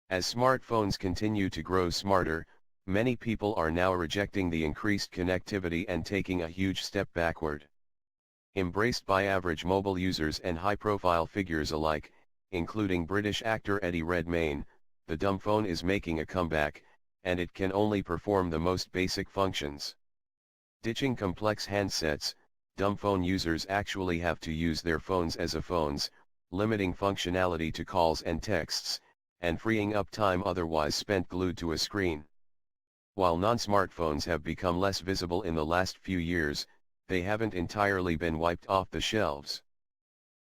As smartphones continue to grow smarter, many people are now rejecting the increased connectivity and taking a huge step backward. Embraced by average mobile users and high-profile figures alike, including British actor Eddie Redmayne, the dumb phone is making a comeback, and it can only perform the most basic functions. Ditching complex handsets, dumb phone users actually have to use their phones as a phones, limiting functionality to calls and texts, and freeing up time otherwise spent glued to a screen. While non-smartphones have become less visible in the last few years, they haven't entirely been wiped off the shelves.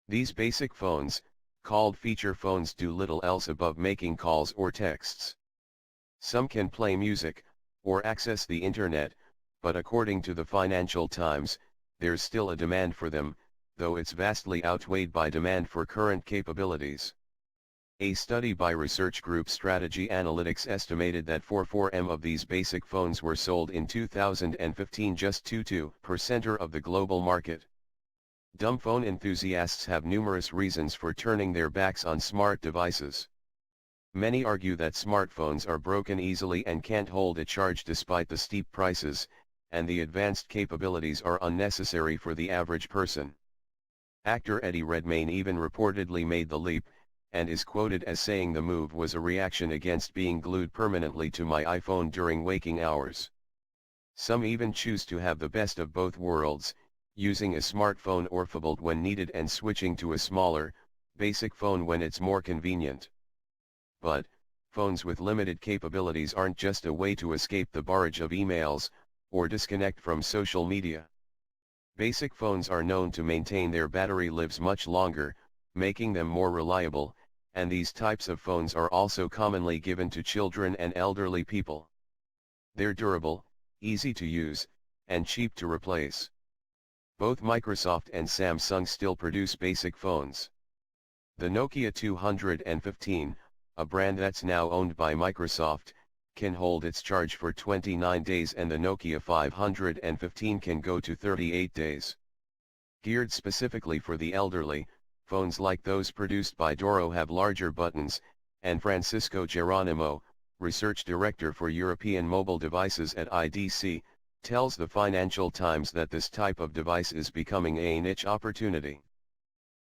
These basic phones, called feature phones, do little else above making calls or texts. Some can play music, or access the internet, but according to the Financial Times, there's still a demand for them, though it's vastly outweighed by demand for current capabilities. A study by research group Strategy Analytics estimated that 44% of these basic phones were sold in 2015, just 2% of the global market. Dumb phone enthusiasts have numerous reasons for turning their backs on smart devices. Many argue that smartphones are broken easily and can't hold a charge despite the steep prices, and the advanced capabilities are unnecessary for the average person. Actor Eddie Redmayne even reportedly made the leap, and is quoted as saying the move was a reaction against being glued permanently to my iPhone during waking hours. Some even choose to have the best of both worlds, using a smartphone orphabled when needed and switching to a smaller, basic phone when it's more convenient. But, phones with limited capabilities aren't just a way to escape the barrage of emails, or disconnect from social media. Basic phones are known to maintain their battery lives much longer, making them more reliable, and these types of phones are also commonly given to children and elderly people. They're durable, easy to use, and cheap to replace. Both Microsoft and Samsung still produce basic phones. The Nokia 215, a brand that's now owned by Microsoft, can hold its charge for 29 days, and the Nokia 515 can go to 38 days. Geared specifically for the elderly, phones like those produced by Doro have larger buttons, and Francisco Geronimo, research director for European mobile devices at IDC, tells the Financial Times that this type of device is becoming a niche opportunity.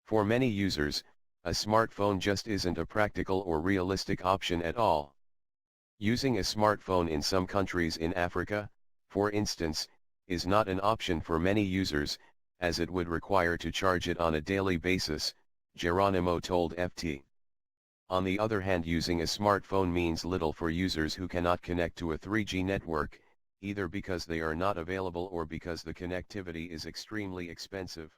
For many users, a smartphone just isn't a practical or realistic option at all. Using a smartphone in some countries in Africa, for instance, is not an option for many users, as it would require to charge it on a daily basis, Geronimo told FT. On the other hand, using a smartphone means little for users who cannot connect to a 3G network, either because they are not available or because the connectivity is extremely expensive.